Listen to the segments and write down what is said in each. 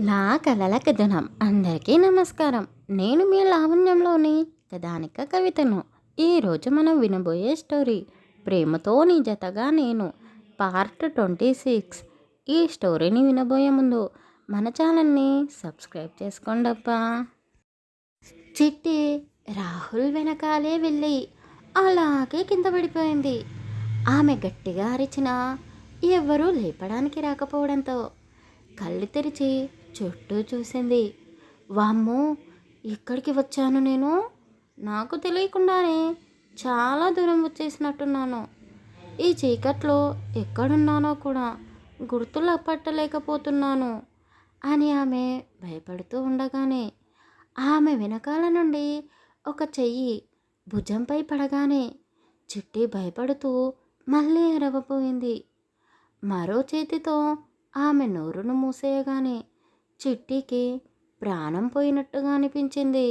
నా కలల కథనం అందరికీ నమస్కారం. నేను మీ లావణ్యంలోని కథానిక కవితను. ఈరోజు మనం వినబోయే స్టోరీ ప్రేమతో నీ జతగా నేను పార్ట్ 26. ఈ స్టోరీని వినబోయే ముందు మన ఛానల్ని సబ్స్క్రైబ్ చేసుకోండి అబ్బా. చిట్టి రాహుల్ వెనకాలే వెళ్ళి అలాగే కింద పడిపోయింది. ఆమె గట్టిగా అరిచినా ఎవ్వరూ లేపడానికి రాకపోవడంతో కళ్ళు తెరిచి చుట్టూ చూసింది. వామ్మో, ఇక్కడికి వచ్చాను నేను. నాకు తెలియకుండానే చాలా దూరం వచ్చేసినట్టున్నాను. ఈ చీకట్లో ఎక్కడున్నానో కూడా గుర్తులు పట్టలేకపోతున్నాను అని ఆమె భయపడుతూ ఉండగానే ఆమె వెనకాల నుండి ఒక చెయ్యి భుజంపై పడగానే చిట్టి భయపడుతూ మళ్ళీ అరవపోయింది. మరో చేతితో ఆమె నోరును మూసేయగానే చిట్టికి ప్రాణం పోయినట్టుగా అనిపించింది.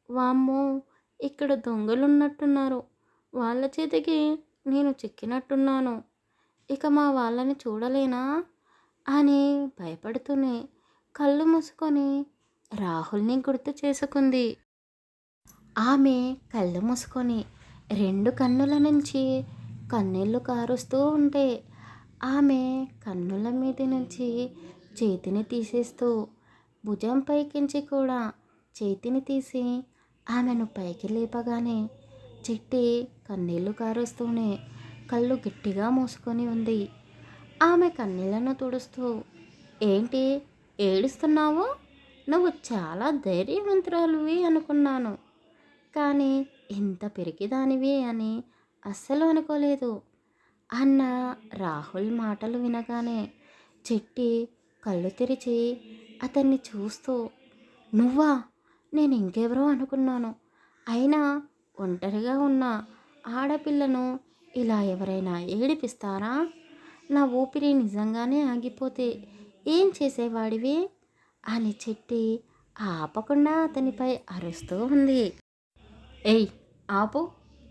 వామ్మో, ఇక్కడ దొంగలున్నట్టున్నారు. వాళ్ళ చేతికి నేను చిక్కినట్టున్నాను. ఇక మా వాళ్ళని చూడలేనా అని భయపడుతూనే కళ్ళు మూసుకొని రాహుల్ని గుర్తు చేసుకుంది. ఆమె కళ్ళు మూసుకొని 2 కన్నుల నుంచి కన్నీళ్లు కారుస్తూ ఉంటే ఆమె కన్నుల మీది నుంచి చేతిని తీసేస్తూ భుజం పైకించి కూడా చేతిని తీసి ఆమెను పైకి లేపగానే చిట్టి కన్నీళ్లు కారుస్తూనే కళ్ళు గట్టిగా మూసుకొని ఉంది. ఆమె కన్నీళ్లను తుడుస్తూ, ఏంటి ఏడుస్తున్నావు? నువ్వు చాలా ధైర్యవంతురాలువి అనుకున్నాను, కానీ ఇంత పెరిగిదానివి అని అస్సలు అనుకోలేదు అన్న రాహుల్ మాటలు వినగానే చిట్టి కళ్ళు తెరిచి అతన్ని చూస్తూ, నువ్వా? నేను ఇంకెవరో అనుకున్నాను. అయినా ఒంటరిగా ఉన్న ఆడపిల్లను ఇలా ఎవరైనా ఏడిపిస్తారా? నా ఊపిరి నిజంగానే ఆగిపోతే ఏం చేసేవాడివి అని చిట్టి ఆపకుండా అతనిపై అరుస్తూ ఉంది. ఏయ్, ఆపు!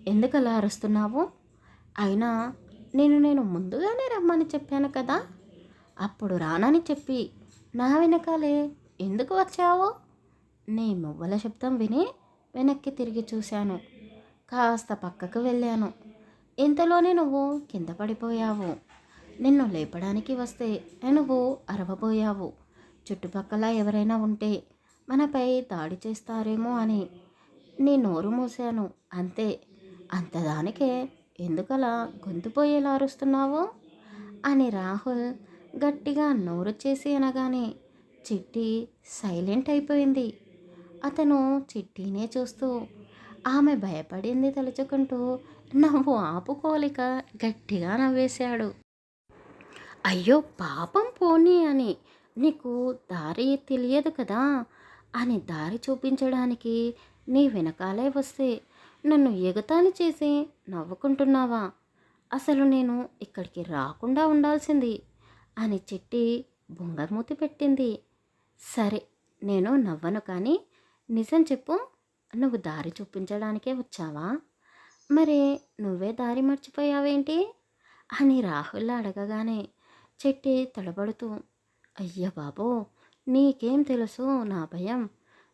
ఎందుకలా అరుస్తున్నావు? అయినా నేను ముందుగానే రమ్మని చెప్పాను కదా. అప్పుడు రానని చెప్పి నా వెనకాలే ఎందుకు వచ్చావు? నీ మువ్వల శబ్దం విని వెనక్కి తిరిగి చూశాను. కాస్త పక్కకు వెళ్ళాను. ఇంతలోనే నువ్వు కింద పడిపోయావు. నిన్ను లేపడానికి వస్తే నువ్వు అరవబోయావు. చుట్టుపక్కల ఎవరైనా ఉంటే మనపై దాడి చేస్తారేమో అని నీ నోరు మూశాను అంతే. అంతదానికే ఎందుకలా గొంతుపోయేలా అరుస్తున్నావు అని రాహుల్ గట్టిగా నోరు చేసి అనగానే చిట్టి సైలెంట్ అయిపోయింది. అతను చిట్టినే చూస్తూ ఆమె భయపడింది తలుచుకుంటూ నవ్వు ఆపుకోలేక గట్టిగా నవ్వేశాడు. అయ్యో పాపం, పోనీ అని నీకు దారి తెలియదు కదా అని దారి చూపించడానికి నీ వెనకాలే వస్తే నన్ను ఎగతాళి చేసి నవ్వుకుంటున్నావా? అసలు నేను ఇక్కడికి రాకుండా ఉండాల్సింది అని చిట్టి బొంగర్మూతి పెట్టింది. సరే, నేను నవ్వను, కానీ నిజం చెప్పు, నువ్వు దారి చూపించడానికే వచ్చావా? మరి నువ్వే దారి మర్చిపోయావేంటి అని రాహుల్ అడగగానే చిట్టి తడబడుతూ, అయ్య బాబో, నీకేం తెలుసు నా భయం.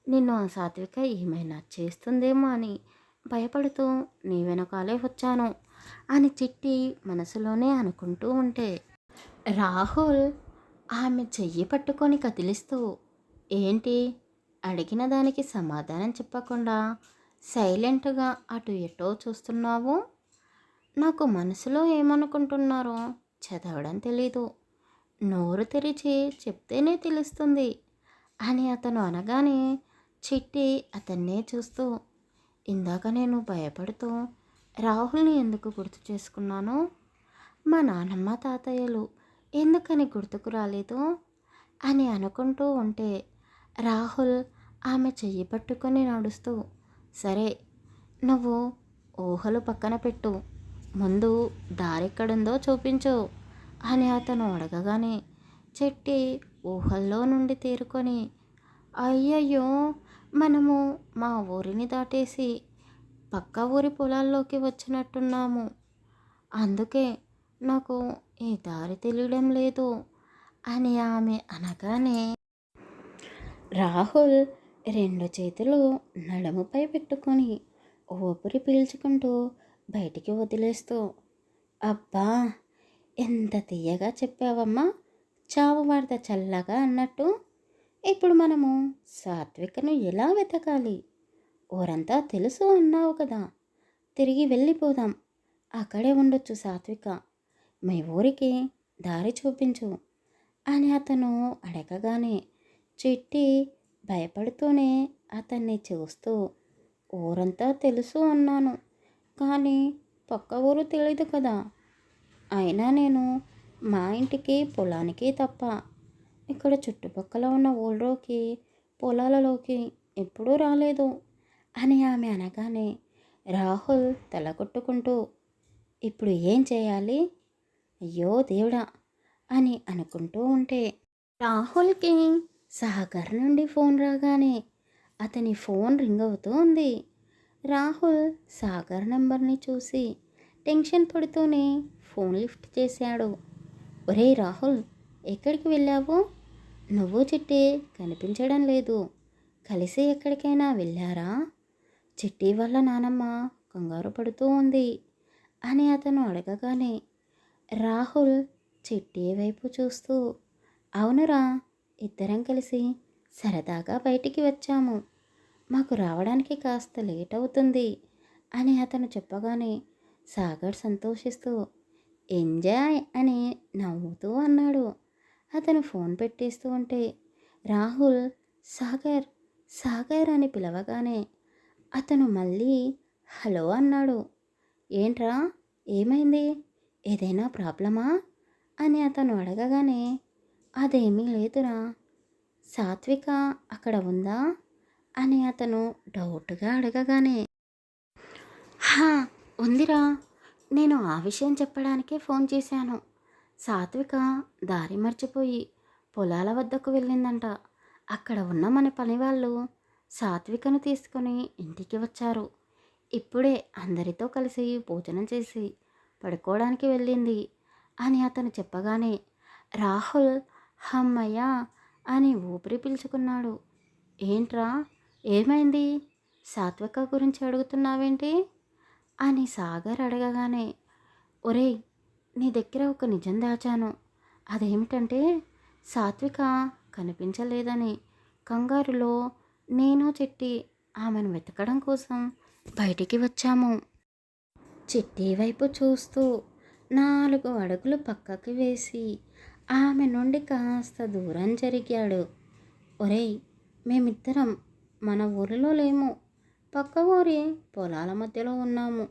నిన్ను ఆ సాత్విక ఏమైనా చేస్తుందేమో అని భయపడుతూ నీ వెనకాలే వచ్చాను అని చిట్టి మనసులోనే అనుకుంటూ ఉంటే రాహుల్ ఆమె చెయ్యి పట్టుకొని కదిలిస్తూ, ఏంటి అడిగిన దానికి సమాధానం చెప్పకుండా సైలెంట్గా అటు ఎటో చూస్తున్నావు? నాకు మనసులో ఏమనుకుంటున్నారో చదవడం తెలీదు. నోరు తెరిచి చెప్తేనే తెలుస్తుంది అని అతను అనగానే చిట్టి అతన్నే చూస్తూ, ఇందాక నేను భయపడుతూ రాహుల్ని ఎందుకు గుర్తు చేసుకున్నాను? మా నానమ్మ తాతయ్యలు ఎందుకని గుర్తుకు రాలేదు అని అనుకుంటూ ఉంటే రాహుల్ ఆమె చెయ్యి పట్టుకొని నడుస్తూ, సరే, నువ్వు ఊహలు పక్కన పెట్టు, ముందు దారెక్కడుందో చూపించు అని అతను అడగగానే చెట్టి ఊహల్లో నుండి తేరుకొని, అయ్యయ్యో, మనము మా ఊరిని దాటేసి పక్క ఊరి పొలాల్లోకి వచ్చినట్టున్నాము. అందుకే నాకు ఈ దారి తెలియడం లేదు అని ఆమె అనగానే రాహుల్ రెండు చేతులు నడుముపై పెట్టుకొని ఊపిరి పీల్చుకుంటూ బయటికి వదిలేస్తూ, అబ్బా! ఎంత తీయగా చెప్పావమ్మా, చావు వార్త చల్లగా అన్నట్టు. ఇప్పుడు మనము సాత్వికను ఎలా వెతకాలి? ఊరంతా తెలుసు అన్నావు కదా. తిరిగి వెళ్ళిపోదాం. అక్కడే ఉండొచ్చు సాత్విక. మీ ఊరికి దారి చూపించు అని అతను అడగగానే చిట్టి భయపడుతూనే అతన్ని చూస్తూ, ఊరంతా తెలుసు అన్నాను, కానీ పక్క ఊరు తెలీదు కదా. అయినా నేను మా ఇంటికి పొలానికి తప్ప ఇక్కడ చుట్టుపక్కల ఉన్న ఊళ్ళోకి పొలాలలోకి ఎప్పుడూ రాలేదు అని ఆమె అనగానే రాహుల్ తల కొట్టుకుంటూ, ఇప్పుడు ఏం చేయాలి? అయ్యో దేవుడా అని అనుకుంటూ ఉంటే రాహుల్కి సాగర్ నుండి ఫోన్ రాగానే అతని ఫోన్ రింగ్ అవుతూ ఉంది. రాహుల్ సాగర్ నెంబర్ని చూసి టెన్షన్ పడుతూనే ఫోన్ లిఫ్ట్ చేశాడు. ఒరేయ్ రాహుల్, ఎక్కడికి వెళ్ళావు? నువ్వు చిట్టి కనిపించడం లేదు. కలిసి ఎక్కడికైనా వెళ్ళారా? చిట్టి వల్ల నానమ్మ కంగారు పడుతూ ఉంది అని అతను అడగగానే రాహుల్ చిట్టి వైపు చూస్తూ, అవునురా, ఇద్దరం కలిసి సరదాగా బయటికి వచ్చాము. మాకు రావడానికి కాస్త లేట్ అవుతుంది అని అతను చెప్పగానే సాగర్ సంతోషిస్తూ ఎంజాయ్ అని నవ్వుతూ అన్నాడు. అతను ఫోన్ పెట్టేస్తూ ఉంటే రాహుల్ సాగర్ సాగర్ అని పిలవగానే అతను మళ్ళీ హలో అన్నాడు. ఏంట్రా, ఏమైంది? ఏదైనా ప్రాబ్లమా అని అతను అడగగానే అదేమీ లేదురా, సాత్విక అక్కడ ఉందా అని అతను డౌట్గా అడగగానే హా, ఉందిరా, నేను ఆ విషయం చెప్పడానికే ఫోన్ చేశాను. సాత్విక దారి మర్చిపోయి పొలాల వద్దకు వెళ్ళిందంట. అక్కడ ఉన్న మన పనివాళ్ళు సాత్వికను తీసుకొని ఇంటికి వచ్చారు. ఇప్పుడే అందరితో కలిసి భోజనం చేసి పడుకోవడానికి వెళ్ళింది అని అతను చెప్పగానే రాహుల్ హమ్మయ్య అని ఊపిరి పీల్చుకున్నాడు. ఏంట్రా, ఏమైంది? సాత్విక గురించి అడుగుతున్నావేంటి అని సాగర్ అడగగానే, ఒరేయ్, నీ దగ్గర ఒక నిజం దాచాను. అదేమిటంటే సాత్విక కనిపించలేదని కంగారులో నేను చిట్టి ఆమెను వెతకడం కోసం బయటికి వచ్చాము. చిట్టి వైపు చూస్తూ 4 అడుగులు పక్కకి వేసి ఆమె నుండి కాస్త దూరం జరిగాడు. ఒరేయ్, మేమిద్దరం మన ఊరిలో లేము, పక్క ఊరి పొలాల మధ్యలో ఉన్నాము.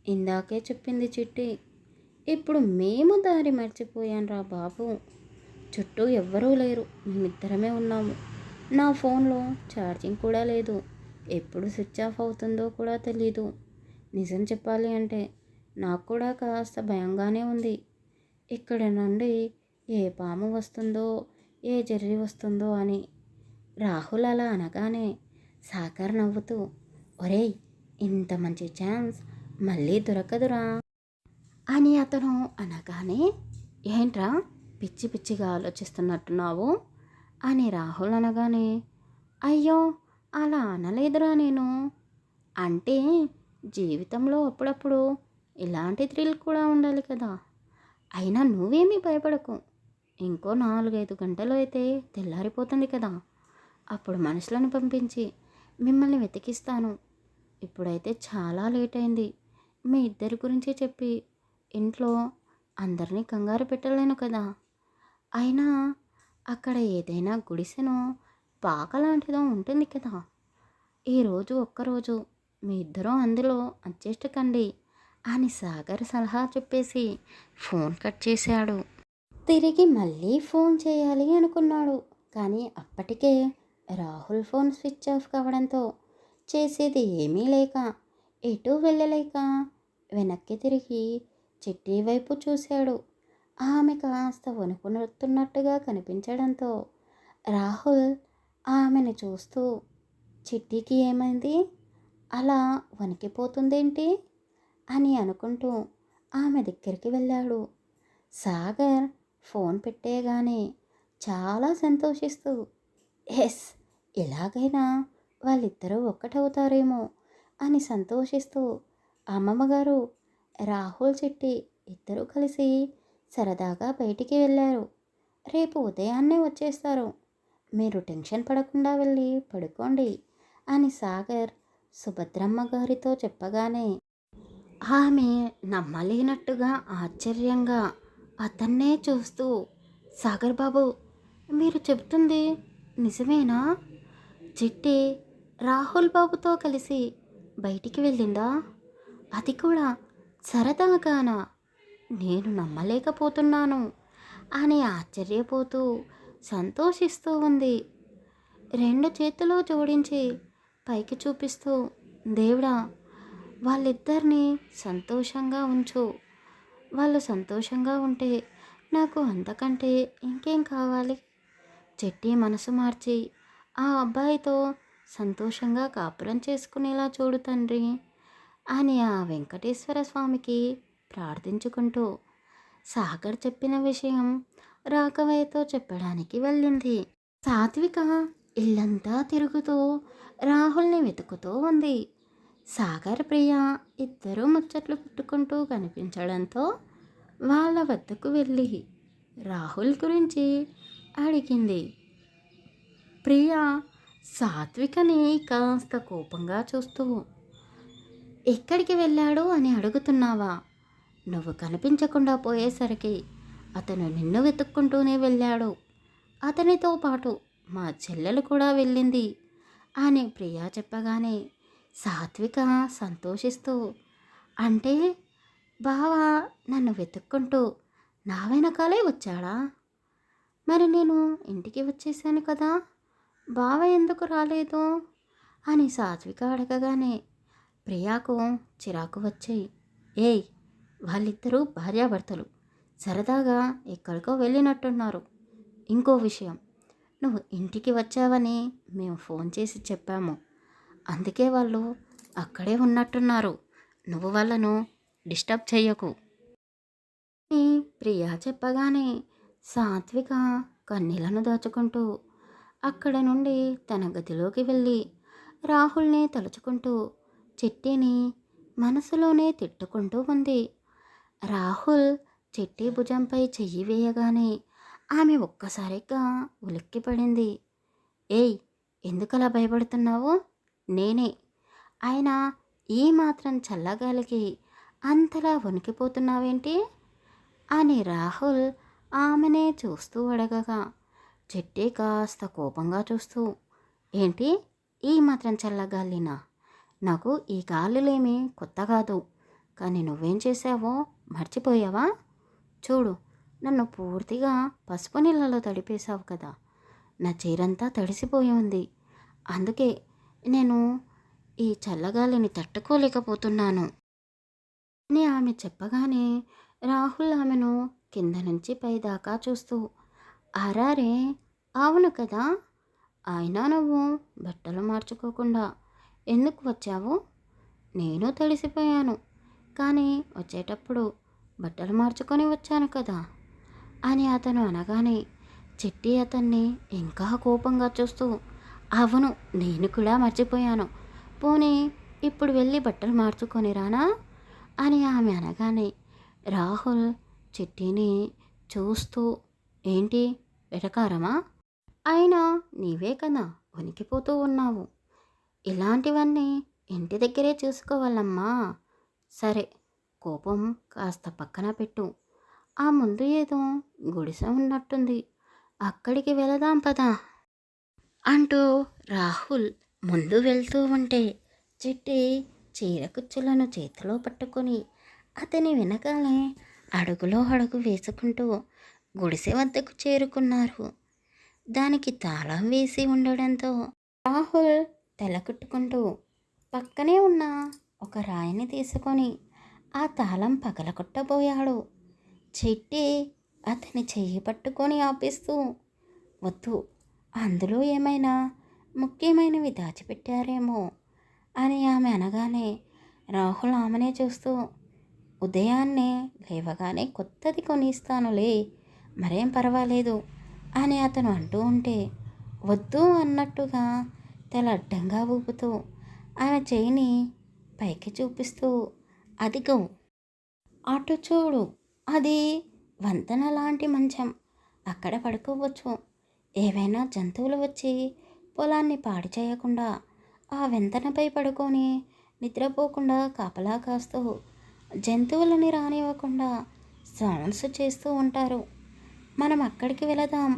ఇందాకే చెప్పింది చిట్టి. ఇప్పుడు మేము దారి మర్చిపోయానురా బాబు. చుట్టూ ఎవ్వరూ లేరు, మేమిద్దరమే ఉన్నాము. నా ఫోన్లో ఛార్జింగ్ కూడా లేదు. ఎప్పుడు స్విచ్ ఆఫ్ అవుతుందో కూడా తెలీదు. నిజం చెప్పాలి అంటే నాకు కూడా కాస్త భయంగానే ఉంది. ఇక్కడ నుండి ఏ పాము వస్తుందో, ఏ జర్రి వస్తుందో అని. రాహుల్ అలా అనగానే సాగర్ నవ్వుతూ, ఒరేయ్, ఇంత మంచి ఛాన్స్ మళ్ళీ దొరకదురా అని అతను అనగానే, ఏంట్రా, పిచ్చి పిచ్చిగా ఆలోచిస్తున్నట్టున్నావు అని రాహుల్ అనగానే, అయ్యో అలా అనలేదురా నేను. అంటే జీవితంలో అప్పుడప్పుడు ఇలాంటి థ్రిల్ కూడా ఉండాలి కదా. అయినా నువ్వేమీ భయపడకు. ఇంకో 4-5 గంటలు అయితే తెల్లారిపోతుంది కదా. అప్పుడు మనుషులను పంపించి మిమ్మల్ని వెతికిస్తాను. ఇప్పుడైతే చాలా లేట్ అయింది. మీ ఇద్దరి గురించి చెప్పి ఇంట్లో అందరినీ కంగారు పెట్టలేను కదా. అయినా అక్కడ ఏదైనా గుడిసెనో పాక లాంటిదో ఉంటుంది కదా. ఈరోజు ఒక్కరోజు మీ ఇద్దరూ అందులో అడ్జస్ట్ కండి అని సాగర్ సలహా చెప్పేసి ఫోన్ కట్ చేశాడు. తిరిగి మళ్ళీ ఫోన్ చేయాలి అనుకున్నాడు, కానీ అప్పటికే రాహుల్ ఫోన్ స్విచ్ ఆఫ్ కావడంతో చేసేది ఏమీ లేక ఎటూ వెళ్ళలేక వెనక్కి తిరిగి చిట్టి వైపు చూశాడు. ఆమె కాస్త వణుకుతున్నట్టుగా కనిపించడంతో రాహుల్ ఆమెను చూస్తూ, చిట్టికి ఏమైంది, అలా వణికిపోతుందేంటి అని అనుకుంటూ ఆమె దగ్గరికి వెళ్ళాడు. సాగర్ ఫోన్ పెట్టేగానే చాలా సంతోషిస్తూ, ఎస్, ఎలాగైనా వాళ్ళిద్దరూ ఒక్కటవుతారేమో అని సంతోషిస్తూ అమ్మమ్మగారు, రాహుల్, చిట్టి ఇద్దరూ కలిసి సరదాగా బయటికి వెళ్ళారు. రేపు ఉదయాన్నే వచ్చేస్తారు. మీరు టెన్షన్ పడకుండా వెళ్ళి పడుకోండి అని సాగర్ సుభద్రమ్మ గారితో చెప్పగానే ఆమె నమ్మలేనట్టుగా ఆశ్చర్యంగా అతన్నే చూస్తూ, సాగర్ బాబు, మీరు చెబుతుంది నిజమేనా? చిట్టి రాహుల్ బాబుతో కలిసి బయటికి వెళ్ళిందా? అది కూడా సరదాగానా? నేను నమ్మలేకపోతున్నాను అని ఆశ్చర్యపోతూ సంతోషిస్తూ ఉంది. రెండు చేతులు జోడించి పైకి చూపిస్తూ, దేవుడా, వాళ్ళిద్దరినీ సంతోషంగా ఉంచు. వాళ్ళు సంతోషంగా ఉంటే నాకు అంతకంటే ఇంకేం కావాలి? చెట్టి మనసు మార్చి ఆ అబ్బాయితో సంతోషంగా కాపురం చేసుకునేలా చూడు తండ్రి అని ఆ వెంకటేశ్వర స్వామికి ప్రార్థించుకుంటూ సాగర్ చెప్పిన విషయం రాఘవయ్యతో చెప్పడానికి వెళ్ళింది. సాత్విక ఇల్లంతా తిరుగుతూ రాహుల్ని వెతుకుతూ ఉంది. సాగర్, ప్రియ ఇద్దరూ ముచ్చట్లు పెట్టుకుంటూ కనిపించడంతో వాళ్ళ వద్దకు వెళ్ళి రాహుల్ గురించి అడిగింది. ప్రియ సాత్వికని కాస్త కోపంగా చూస్తూ, ఎక్కడికి వెళ్ళాడు అని అడుగుతున్నావా? నువ్వు కనిపించకుండా పోయేసరికి అతను నిన్ను వెతుక్కుంటూనే వెళ్ళాడు. అతనితో పాటు మా చెల్లెలు కూడా వెళ్ళింది అని ప్రియా చెప్పగానే సాత్విక సంతోషిస్తూ, అంటే బావ నన్ను వెతుక్కుంటూ నా వెనకాలే వచ్చాడా? మరి నేను ఇంటికి వచ్చేసాను కదా, బావ ఎందుకు రాలేదు అని సాత్విక అడగగానే ప్రియాకు చిరాకు వచ్చి, ఏయ్, వాళ్ళిద్దరూ భార్యాభర్తలు సరదాగా ఎక్కడికో వెళ్ళినట్టున్నారు. ఇంకో విషయం, నువ్వు ఇంటికి వచ్చావని మేము ఫోన్ చేసి చెప్పాము. అందుకే వాళ్ళు అక్కడే ఉన్నట్టున్నారు. నువ్వు వాళ్ళను డిస్టర్బ్ చెయ్యకు అని ప్రియా చెప్పగానే సాత్విక కన్నీళ్లను దాచుకుంటూ అక్కడ నుండి తన గదిలోకి వెళ్ళి రాహుల్ని తలుచుకుంటూ చిట్టిని మనసులోనే తిట్టుకుంటూ ఉంది. రాహుల్ చిట్టి భుజంపై చెయ్యి వేయగానే ఆమె ఒక్కసారిగా ఉలిక్కిపడింది. ఏయ్, ఎందుకలా భయపడుతున్నావు? నేనే. అయినా ఈ మాత్రం చల్లగాలికి అంతలా వణికిపోతున్నావేంటి అని రాహుల్ ఆమెనే చూస్తూ అడగగా చిట్టి కాస్త కోపంగా చూస్తూ, ఏంటి ఈ మాత్రం చల్లగాలినా? నాకు ఈ గాలులేమీ కొత్త కాదు. కానీ నువ్వేం చేసావో మర్చిపోయావా? చూడు, నన్ను పూర్తిగా పసుపు నీళ్ళలో తడిపేశావు కదా. నా చీరంతా తడిసిపోయి ఉంది. అందుకే నేను ఈ చల్లగాలిని తట్టుకోలేకపోతున్నాను అని ఆమె చెప్పగానే రాహుల్ ఆమెను కింద నుంచి పైదాకా చూస్తూ, ఆరారే, అవును కదా, అయినా నువ్వు బట్టలు మార్చుకోకుండా ఎందుకు వచ్చావు? నేను తడిసిపోయాను, కానీ వచ్చేటప్పుడు బట్టలు మార్చుకొని వచ్చాను కదా అని అతను అనగానే చిట్టి అతన్ని ఇంకా కోపంగా చూస్తూ, అవును, నేను కూడా మర్చిపోయాను. పోనీ ఇప్పుడు వెళ్ళి బట్టలు మార్చుకొని రానా అని ఆమె అనగానే రాహుల్ చిట్టిని చూస్తూ, ఏంటి వెటకారమా? అయినా నీవే కదా వణికిపోతూ ఉన్నావు. ఇలాంటివన్నీ ఇంటి దగ్గరే చూసుకోవాలమ్మా. సరే, కోపం కాస్త పక్కన పెట్టు. ఆ ముందు ఏదో గుడిసె ఉన్నట్టుంది, అక్కడికి వెళదాం పదా అంటూ రాహుల్ ముందు వెళ్తూ ఉంటే చిట్టి చీరకుచ్చులను చేతిలో పట్టుకొని అతని వెనకాలే అడుగులో అడుగు వేసుకుంటూ గుడిసె వద్దకు చేరుకున్నారు. దానికి తాళం వేసి ఉండడంతో రాహుల్ తలకుట్టుకుంటూ పక్కనే ఉన్న ఒక రాయిని తీసుకొని ఆ తాళం పగలగొట్టబోయాడు. చిట్టి అతని చెయ్యి పట్టుకొని ఆపిస్తూ, వద్దు, అందులో ఏమైనా ముఖ్యమైనవి దాచిపెట్టారేమో అని ఆమె అనగానే రాహుల్ ఆమెనే చూస్తూ, ఉదయాన్నే లేవగానే కొత్తది కొనిస్తానులే, మరేం పర్వాలేదు అని అతను అంటూ ఉంటే వద్దు అన్నట్టుగా తల అడ్డంగా ఊపుతూ ఆమె చేయిని పైకి చూపిస్తూ, అదిగో అటు చూడు, అది వంతెన లాంటి మంచం. అక్కడ పడుకోవచ్చు. ఏవైనా జంతువులు వచ్చి పొలాన్ని పాడు చేయకుండా ఆ వంతెనపై పడుకొని నిద్రపోకుండా కాపలా కాస్తూ జంతువులని రానివ్వకుండా సౌండ్స్ చేస్తూ ఉంటారు. మనం అక్కడికి వెళదాం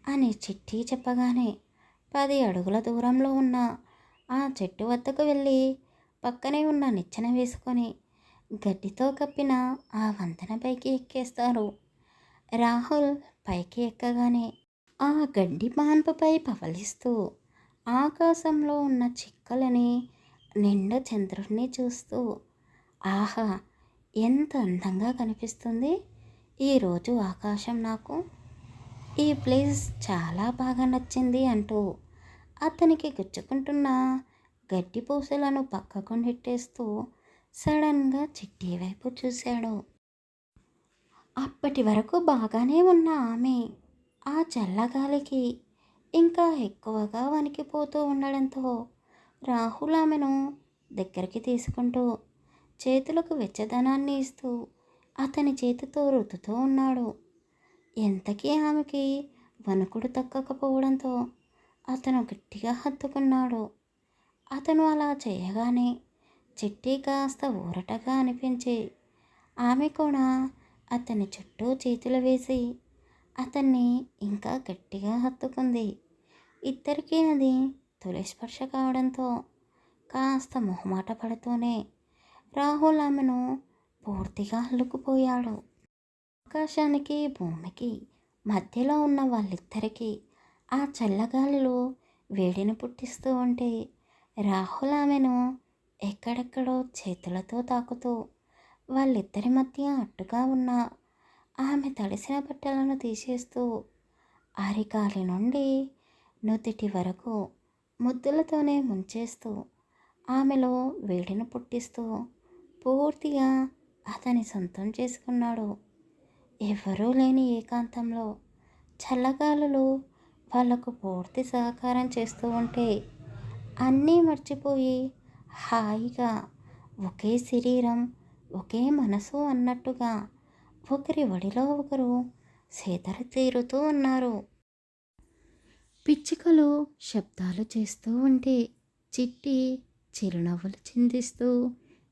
అని చిట్టి చెప్పగానే 10 అడుగుల దూరంలో ఉన్న ఆ చెట్టు వద్దకు వెళ్ళి పక్కనే ఉన్న నిచ్చెన వేసుకొని గడ్డితో కప్పిన ఆ వంతెనపైకి ఎక్కేస్తారు. రాహుల్ పైకి ఎక్కగానే ఆ గడ్డి పాన్పుపై పవలిస్తూ ఆకాశంలో ఉన్న చిక్కలని నిండు చంద్రుడిని చూస్తూ, ఆహా, ఎంత అందంగా కనిపిస్తుంది ఈరోజు ఆకాశం నాకు. ఈ ప్లేస్ చాలా బాగా నచ్చింది అంటూ అతనికి గుచ్చుకుంటున్న గడ్డి పూసలను పక్కకు నెట్టేస్తూ సడన్గా చిట్టి వైపు చూశాడు. అప్పటి వరకు బాగానే ఉన్న ఆమె ఆ చల్లగాలికి ఇంకా ఎక్కువగా వణికిపోతూ ఉండడంతో రాహుల్ ఆమెను దగ్గరికి తీసుకుంటూ చేతులకు వెచ్చదనాన్ని ఇస్తూ అతని చేతితో రుద్దుతూ ఉన్నాడు. ఎంతకీ ఆమెకి వణుకుడు తగ్గకపోవడంతో అతను గట్టిగా హత్తుకున్నాడు. అతను అలా చేయగానే చిట్టి కాస్త ఊరటగా అనిపించి ఆమె కూడా అతని చుట్టూ చేతులు వేసి అతన్ని ఇంకా గట్టిగా హత్తుకుంది. ఇద్దరికీ అది తొలి స్పర్శ కావడంతో కాస్త మొహమాట పడుతూనే రాహుల్ ఆమెను పూర్తిగా అల్లుకుపోయాడు. ఆకాశానికి భూమికి మధ్యలో ఉన్న వాళ్ళిద్దరికీ ఆ చల్లగాలిలో వేడిని పుట్టిస్తూ ఉంటే రాహుల్ ఆమెను ఎక్కడెక్కడో చేతులతో తాకుతూ వాళ్ళిద్దరి మధ్య అడ్డుగా ఉన్న ఆమె తడిసిన బట్టలను తీసేస్తూ అరికాలి నుండి నుదిటి వరకు ముద్దులతోనే ముంచేస్తూ ఆమెలో వేడిని పుట్టిస్తూ పూర్తిగా అతని సొంతం చేసుకున్నాడు. ఎవరూ లేని ఏకాంతంలో చల్లగాలులు వాళ్లకు పూర్తి సహకారం చేస్తూ ఉంటే అన్నీ మర్చిపోయి హాయిగా ఒకే శరీరం ఒకే మనసు అన్నట్టుగా ఒకరి ఒడిలో ఒకరు సేదర తీరుతూ ఉన్నారు. పిచ్చుకలు శబ్దాలు చేస్తూ ఉంటే చిట్టి చిరునవ్వులు చిందిస్తూ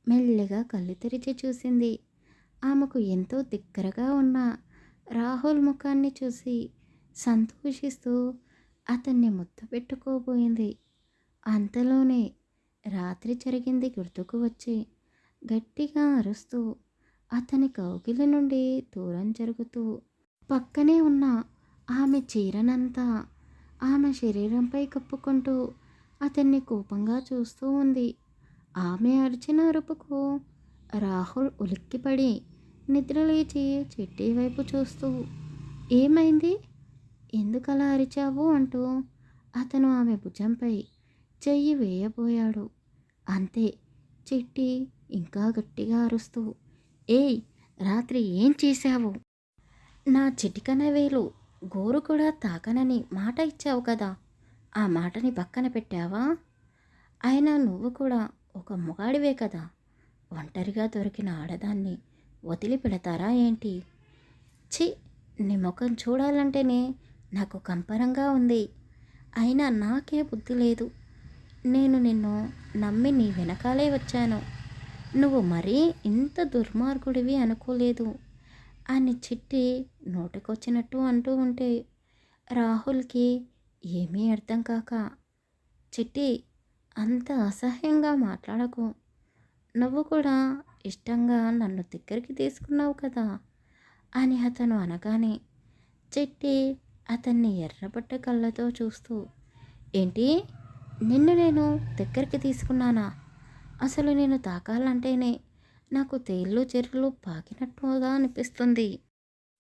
మెల్లిగా కళ్ళు తెరిచి చూసింది. ఆమెకు ఎంతో దగ్గరగా ఉన్న రాహుల్ ముఖాన్ని చూసి సంతోషిస్తూ అతన్ని ముద్దు పెట్టుకోబోయింది. అంతలోనే రాత్రి జరిగింది గుర్తుకు వచ్చి గట్టిగా అరుస్తూ అతని కౌగిలి నుండి దూరం జరుగుతూ పక్కనే ఉన్న ఆమె చీరనంతా ఆమె శరీరంపై కప్పుకుంటూ అతన్ని కోపంగా చూస్తూ ఉంది. ఆమె అరిచిన అరుపుకు రాహుల్ ఉలిక్కిపడి నిద్రలేచి చిట్టి వైపు చూస్తూ, ఏమైంది, ఎందుకలా అరిచావు అంటూ అతను ఆమె భుజంపై చెయ్యి వేయబోయాడు. అంతే, చిట్టి ఇంకా గట్టిగా అరుస్తూ, ఏయ్, రాత్రి ఏం చేశావు? నా చిటికన వేలు గోరు కూడా తాకనని మాట ఇచ్చావు కదా, ఆ మాటని పక్కన పెట్టావా? అయినా నువ్వు కూడా ఒక మొగాడివే కదా, ఒంటరిగా దొరికిన ఆడదాన్ని వదిలిపెడతారా ఏంటి? ఛీ, నీ ముఖం చూడాలంటేనే నాకు కంపరంగా ఉంది. అయినా నాకే బుద్ధి లేదు. నేను నిన్ను నమ్మి నీ వెనకాలే వచ్చాను. నువ్వు మరీ ఇంత దుర్మార్గుడివి అనుకోలేదు అని చిట్టి నోటికొచ్చినట్టు అంటూ ఉంటే రాహుల్కి ఏమీ అర్థం కాక, చిట్టి, అంత అసహ్యంగా మాట్లాడకు. నువ్వు కూడా ఇష్టంగా నన్ను దగ్గరికి తీసుకున్నావు కదా అని అతను అనగానే చిట్టి అతన్ని ఎర్రబట్ట కళ్ళతో చూస్తూ, ఏంటి, నిన్ను నేను దగ్గరికి తీసుకున్నానా? అసలు నేను తాకాలంటేనే నాకు తేళ్ళు చెర్లు పాకినట్టుగా అనిపిస్తుంది.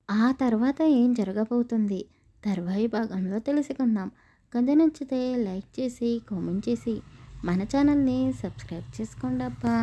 ఆ తర్వాత ఏం జరగబోతుంది తర్వాయి భాగంలో తెలుసుకుందాం. కథ నచ్చితే లైక్ చేసి కామెంట్ చేసి మన ఛానల్ని సబ్స్క్రైబ్ చేసుకోండి అబ్బా.